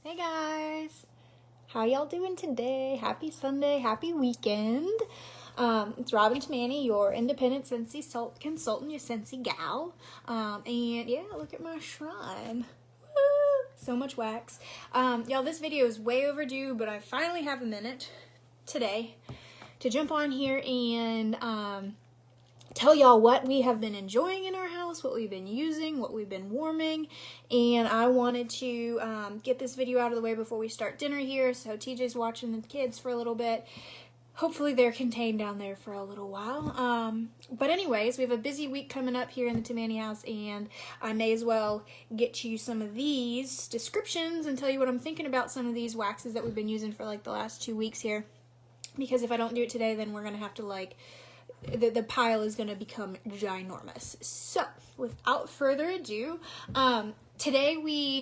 Hey guys, how y'all doing today? Happy Sunday, happy weekend. It's Robin Tamagni, your independent Scentsy consultant, your Scentsy gal. And yeah, look at my shrine. Woo! So much wax. Y'all, this video is way overdue, but I finally have a minute today to jump on here and tell y'all what we have been enjoying in our house, what we've been using, what we've been warming, and I wanted to get this video out of the way before we start dinner here, so TJ's watching the kids for a little bit. Hopefully they're contained down there for a little while. But anyways, we have a busy week coming up here in the Tamagni house, and I may as well get you some of these descriptions and tell you what I'm thinking about some of these waxes that we've been using for like the last 2 weeks here, because if I don't do it today, then we're gonna have to like the pile is going to become ginormous. So, without further ado, today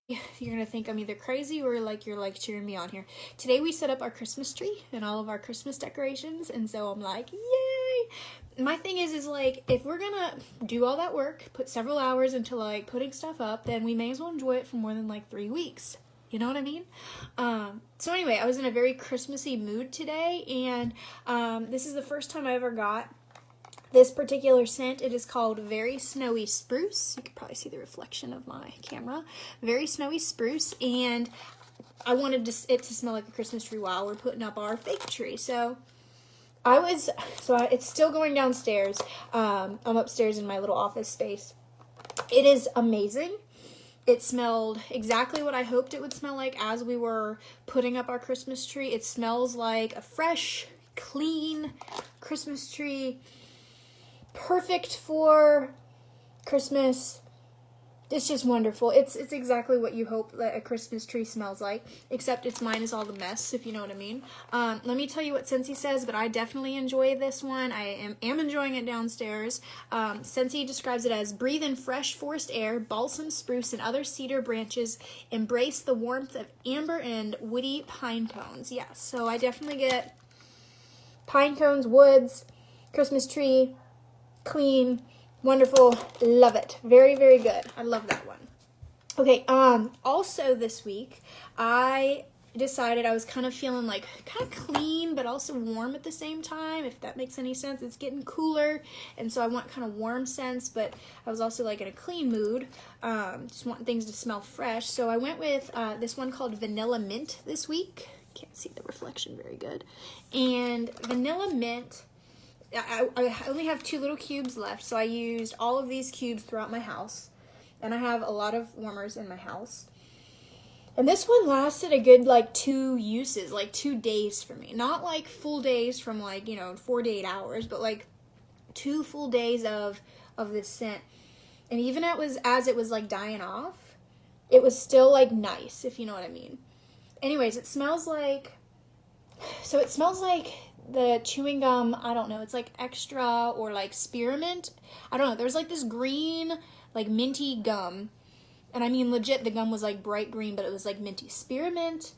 you're going to think I'm either crazy or like you're like cheering me on here. Today we set up our Christmas tree and all of our Christmas decorations, and so I'm like, yay! My thing is like, if we're going to do all that work, put several hours into like putting stuff up, then we may as well enjoy it for more than like 3 weeks. You know what I mean? So anyway, I was in a very Christmassy mood today, and this is the first time I ever got this particular scent. It is called Very Snowy Spruce. You can probably see the reflection of my camera. Very Snowy Spruce, and I wanted it to smell like a Christmas tree while we're putting up our fake tree. So it's still going downstairs. I'm upstairs in my little office space. It is amazing. It smelled exactly what I hoped it would smell like as we were putting up our Christmas tree. It smells like a fresh, clean Christmas tree. Perfect for Christmas. It's just wonderful. It's exactly what you hope that a Christmas tree smells like, except it's minus all the mess, if you know what I mean. Let me tell you what Scentsy says, but I definitely enjoy this one. I am enjoying it downstairs. Scentsy describes it as breathe in fresh forest air, balsam, spruce, and other cedar branches. Embrace the warmth of amber and woody pine cones. Yeah, so I definitely get pine cones, woods, Christmas tree, clean, wonderful, love it. Very, very good. I love that one. Okay, also this week, I decided I was kind of feeling like kind of clean, but also warm at the same time, if that makes any sense. It's getting cooler, and so I want kind of warm scents, but I was also like in a clean mood, just wanting things to smell fresh. So I went with this one called Vanilla Mint this week. Can't see the reflection very good. And Vanilla Mint, I only have 2 little cubes left, so I used all of these cubes throughout my house, and I have a lot of warmers in my house. And this one lasted a good like 2 uses, like 2 days for me. Not like full days from like, 4 to 8 hours, but like 2 full days of this scent. And even as it was like dying off, it was still like nice, if you know what I mean. Anyways, it smells like the chewing gum, I don't know, it's like extra or like spearmint. I don't know, there's like this green, like minty gum. And I mean, legit, the gum was like bright green, but it was like minty spearmint.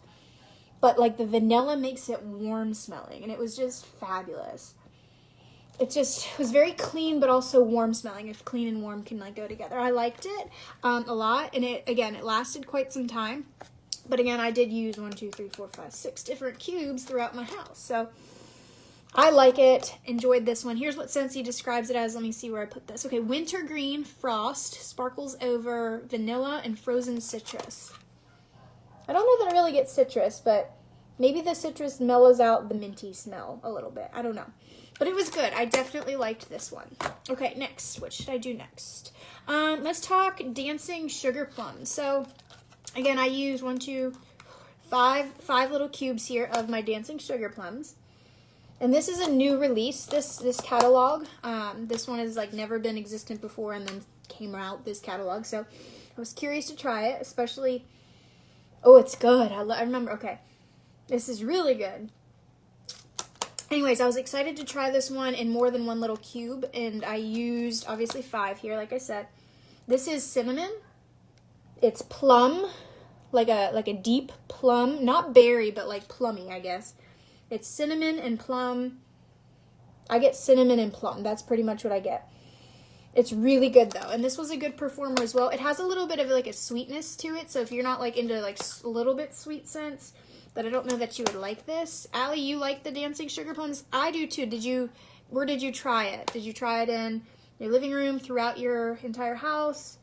But like the vanilla makes it warm smelling, and it was just fabulous. It was very clean, but also warm smelling, if clean and warm can like go together. I liked it a lot, and it lasted quite some time. But again, I did use 6 different cubes throughout my house. So I like it. Enjoyed this one. Here's what Scentsy describes it as. Let me see where I put this. Okay, wintergreen frost sparkles over vanilla and frozen citrus. I don't know that I really get citrus, but maybe the citrus mellows out the minty smell a little bit. I don't know. But it was good. I definitely liked this one. Okay, next. What should I do next? Let's talk dancing sugar plums. So, again, I use 5 little cubes here of my dancing sugar plums. And this is a new release, this catalog. This one has like never been existent before, and then came out this catalog. So I was curious to try it, especially, oh, it's good. I remember, okay, this is really good. Anyways, I was excited to try this one in more than 1 little cube, and I used obviously 5 here, like I said. This is cinnamon. It's plum, like a deep plum, not berry, but like plummy, I guess. It's cinnamon and plum. I get cinnamon and plum. That's pretty much what I get. It's really good though, and this was a good performer as well. It has a little bit of like a sweetness to it, so if you're not like into like a little bit sweet scents, but I don't know that you would like this. Allie, you like the Dancing Sugar Plums? I do too. Where did you try it? Did you try it in your living room, throughout your entire house,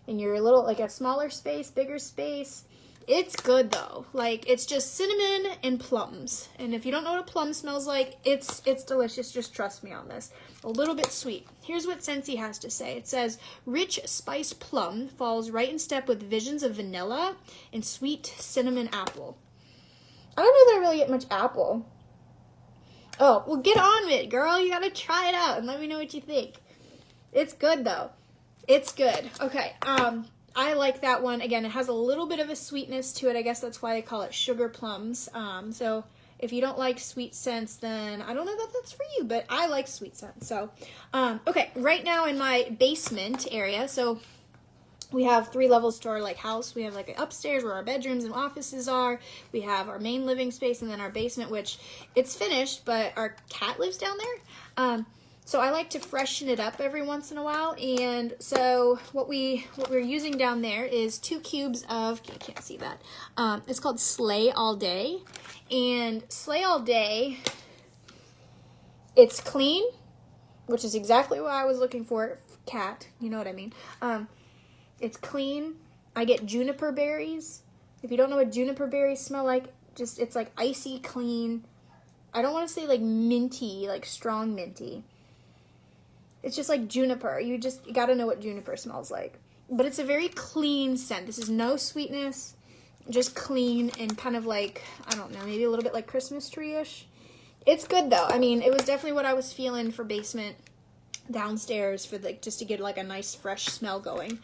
in your little, like a smaller space, bigger space? It's good though. Like, it's just cinnamon and plums. And if you don't know what a plum smells like, it's delicious. Just trust me on this. A little bit sweet. Here's what Scentsy has to say. It says, rich spiced plum falls right in step with visions of vanilla and sweet cinnamon apple. I don't know that I really get much apple. Oh, well, get on with it, girl. You gotta try it out and let me know what you think. It's good though. It's good. Okay, I like that one. Again, it has a little bit of a sweetness to it. I guess that's why they call it sugar plums. So if you don't like sweet scents, then I don't know that that's for you, but I like sweet scents. So, okay, right now in my basement area, so we have 3 levels to our like house. We have like upstairs where our bedrooms and offices are. We have our main living space and then our basement, which it's finished, but our cat lives down there. So I like to freshen it up every once in a while, and so what we're using down there is 2 cubes of, you can't see that, it's called Slay All Day, and Slay All Day, it's clean, which is exactly what I was looking for, cat, you know what I mean, it's clean. I get juniper berries. If you don't know what juniper berries smell like, just, it's like icy clean. I don't want to say like minty, like strong minty. It's just like juniper. You gotta know what juniper smells like. But it's a very clean scent. This is no sweetness, just clean and kind of like, I don't know, maybe a little bit like Christmas tree-ish. It's good though. I mean, it was definitely what I was feeling for basement downstairs for like just to get like a nice fresh smell going.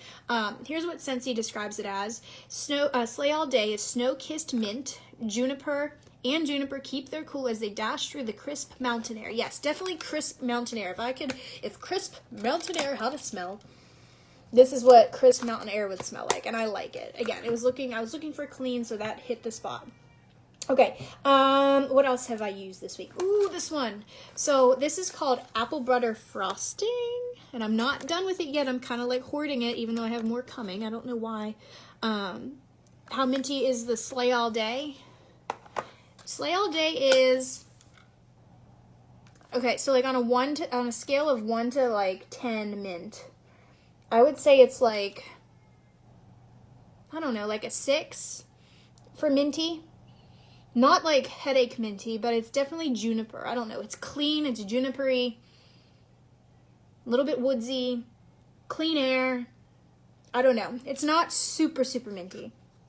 Here's what Scentsy describes it as. Slay All Day is snow-kissed mint, juniper, and juniper keep their cool as they dash through the crisp mountain air. Yes, definitely crisp mountain air. If crisp mountain air had a smell, this is what crisp mountain air would smell like, and I like it. Again, I was looking for clean, so that hit the spot. Okay, what else have I used this week? Ooh, this one. So this is called Apple Butter Frosting, and I'm not done with it yet. I'm kind of like hoarding it, even though I have more coming. I don't know why. How minty is the Slay All Day? Slay All Day is, okay, so like on a scale of 1 to like 10 mint, I would say it's like, I don't know, like a 6 for minty. Not like headache minty, but it's definitely juniper. I don't know. It's clean, it's junipery, a little bit woodsy, clean air. I don't know. It's not super, super minty.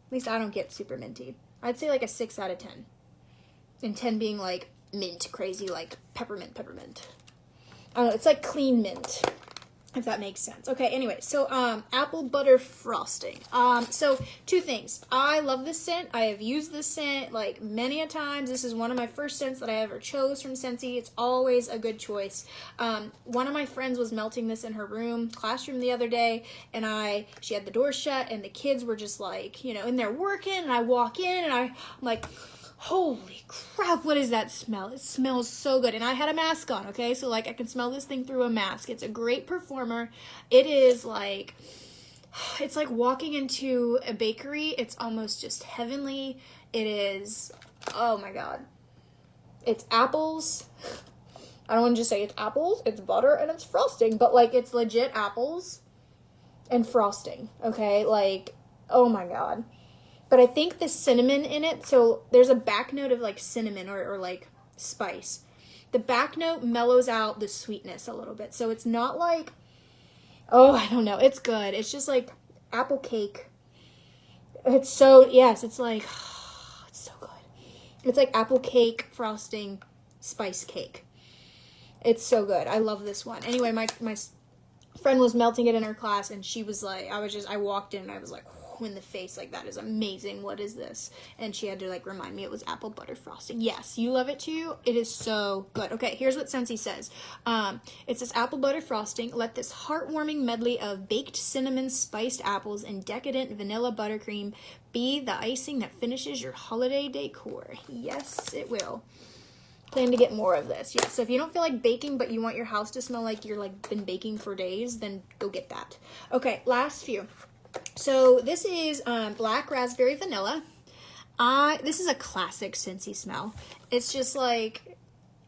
At least I don't get super minty. I'd say like a 6 out of 10. And 10 being like mint, crazy, like peppermint. I don't know, it's like clean mint, if that makes sense. Okay, anyway, so apple butter frosting. So 2 things. I love this scent. I have used this scent like many a times. This is one of my first scents that I ever chose from Scentsy. It's always a good choice. One of my friends was melting this in her classroom the other day, and she had the door shut, and the kids were just like, in there working, and I walk in, and I'm like, holy crap, what is that smell? It smells so good. And I had a mask on, okay? So, like, I can smell this thing through a mask. It's a great performer. It is, like, it's like walking into a bakery. It's almost just heavenly. It is, oh, my God. It's apples. I don't want to just say it's apples. It's butter and it's frosting. But, like, it's legit apples and frosting, okay? Like, oh, my God. But I think the cinnamon in it, so there's a back note of like cinnamon or like spice. The back note mellows out the sweetness a little bit. So it's not like, oh, I don't know. It's good. It's just like apple cake. It's so, yes, it's like, oh, it's so good. It's like apple cake, frosting, spice cake. It's so good. I love this one. Anyway, my friend was melting it in her class, and she was like, I walked in and I was like, in the face, like, that is amazing, what is this? And she had to like remind me it was apple butter frosting. Yes, you love it too. It is so good. Okay, here's what Scentsy says. It says apple butter frosting, let this heartwarming medley of baked cinnamon, spiced apples, and decadent vanilla buttercream be the icing that finishes your holiday decor. Yes, it will. plan to get more of this. Yeah, so if you don't feel like baking, but you want your house to smell like you're like been baking for days, then go get that. Okay, last few. So this is black raspberry vanilla. This is a classic Scentsy smell. It's just like,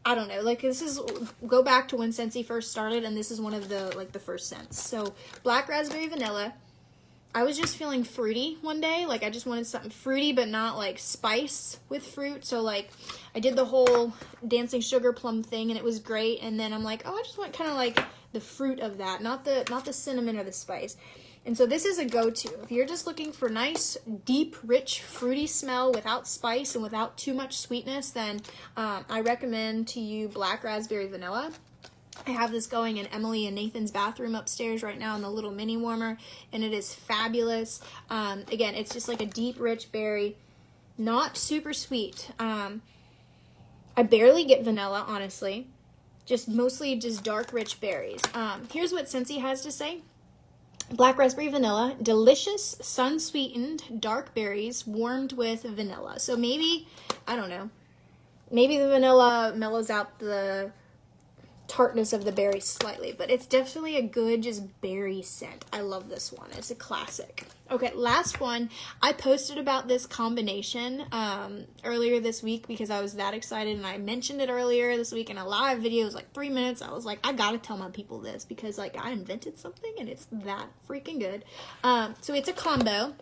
I don't know, like this is, go back to when Scentsy first started, and this is one of the, like the first scents. So black raspberry vanilla. I was just feeling fruity one day. Like I just wanted something fruity, but not like spice with fruit. So like I did the whole dancing sugar plum thing, and it was great. And then I'm like, oh, I just want kind of like the fruit of that, not the cinnamon or the spice. And so this is a go-to. If you're just looking for nice, deep, rich, fruity smell without spice and without too much sweetness, then I recommend to you black raspberry vanilla. I have this going in Emily and Nathan's bathroom upstairs right now in the little mini warmer, and it is fabulous. Again, it's just like a deep, rich berry, not super sweet. I barely get vanilla, honestly. Mostly just dark, rich berries. Here's what Scentsy has to say. Black raspberry vanilla, delicious, sun-sweetened, dark berries warmed with vanilla. So maybe, I don't know, maybe the vanilla mellows out the tartness of the berries slightly, but it's definitely a good just berry scent. I love this one. It's a classic. Okay, last one. I posted about this combination earlier this week because I was that excited, and I mentioned it earlier this week in a live video. It was like 3 minutes. I was like, I gotta tell my people this because like I invented something and it's that freaking good. So it's a combo.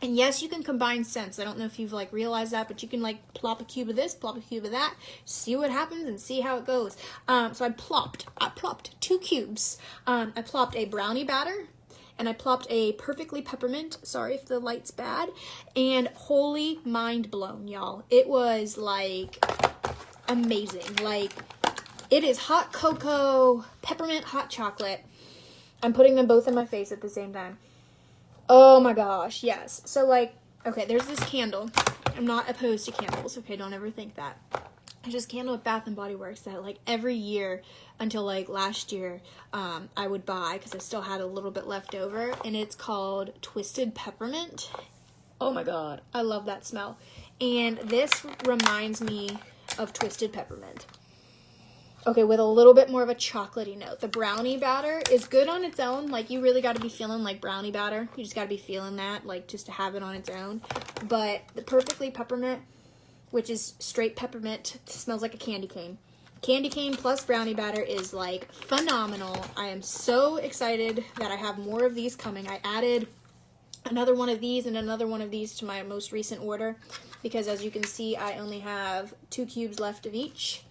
And yes, you can combine scents. I don't know if you've like realized that, but you can like plop a cube of this, plop a cube of that, see what happens and see how it goes. So I plopped 2 cubes. I plopped a brownie batter, and I plopped a perfectly peppermint. Sorry if the light's bad. And holy mind blown, y'all. It was like amazing. Like it is hot cocoa, peppermint hot chocolate. I'm putting them both in my face at the same time. Oh my gosh, yes. So like, okay, there's this candle. I'm not opposed to candles, okay? Don't ever think that. There's this candle at Bath & Body Works that like every year until like last year I would buy because I still had a little bit left over, and it's called Twisted Peppermint. Oh my god, I love that smell. And this reminds me of Twisted Peppermint. Okay, with a little bit more of a chocolatey note. The brownie batter is good on its own. Like, you really got to be feeling like brownie batter. You just got to be feeling that, like, just to have it on its own. But the perfectly peppermint, which is straight peppermint, smells like a candy cane. Candy cane plus brownie batter is, like, phenomenal. I am so excited that I have more of these coming. I added another one of these and another one of these to my most recent order because, as you can see, I only have 2 cubes left of each.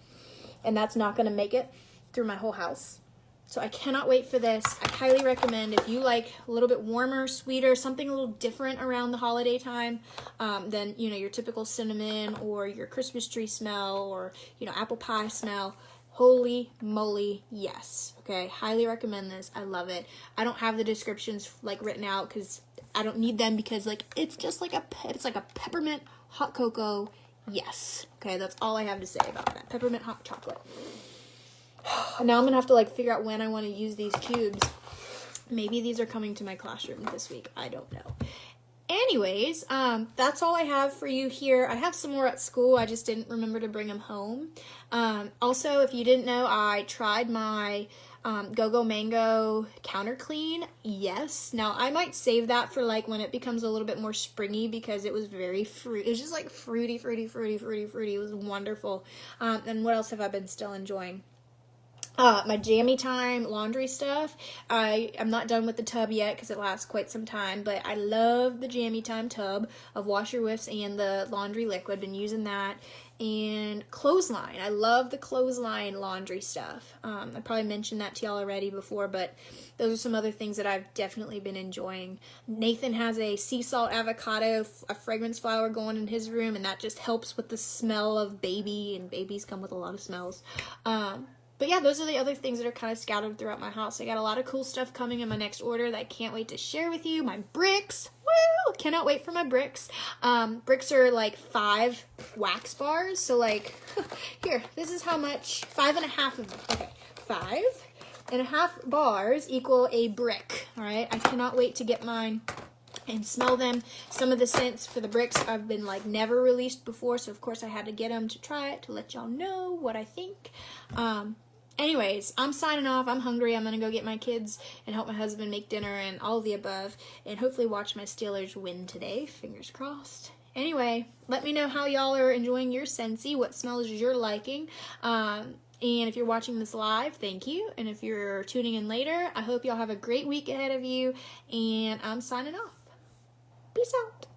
And that's not going to make it through my whole house. So I cannot wait for this. I highly recommend if you like a little bit warmer, sweeter, something a little different around the holiday time than, you know, your typical cinnamon or your Christmas tree smell or, you know, apple pie smell. Holy moly, yes. Okay, highly recommend this. I love it. I don't have the descriptions like written out because I don't need them because like it's just like it's like a peppermint hot cocoa. Yes. Okay, that's all I have to say about that. Peppermint hot chocolate. Now I'm going to have to, like, figure out when I want to use these cubes. Maybe these are coming to my classroom this week. I don't know. Anyways, that's all I have for you here. I have some more at school. I just didn't remember to bring them home. Also, if you didn't know, I tried my Go-Go Mango counter clean. Yes. Now, I might save that for like when it becomes a little bit more springy because it was very fruity. It was just like fruity. It was wonderful. And what else have I been still enjoying? My Jammy Time laundry stuff. I'm not done with the tub yet because it lasts quite some time, but I love the Jammy Time tub of washer whiffs and the laundry liquid. Been using that. And clothesline. I love the clothesline laundry stuff. I probably mentioned that to y'all already before, but those are some other things that I've definitely been enjoying. Nathan has a sea salt avocado, a fragrance flower going in his room, and that just helps with the smell of baby, and babies come with a lot of smells. But yeah, those are the other things that are kind of scattered throughout my house. I got a lot of cool stuff coming in my next order that I can't wait to share with you. My bricks. Woo! Cannot wait for my bricks. Bricks are like 5 wax bars. So like, here, this is how much, 5.5 of them. Okay, 5.5 bars equal a brick. All right, I cannot wait to get mine. and smell them. Some of the scents for the bricks have been like never released before, so of course I had to get them to try it to let y'all know what I think. Anyways, I'm signing off. I'm hungry. I'm gonna go get my kids and help my husband make dinner and all of the above, and hopefully watch my Steelers win today. Fingers crossed. Anyway, let me know how y'all are enjoying your Scentsy, what smells you're liking. And if you're watching this live, thank you. And if you're tuning in later, I hope y'all have a great week ahead of you. And I'm signing off. Peace out.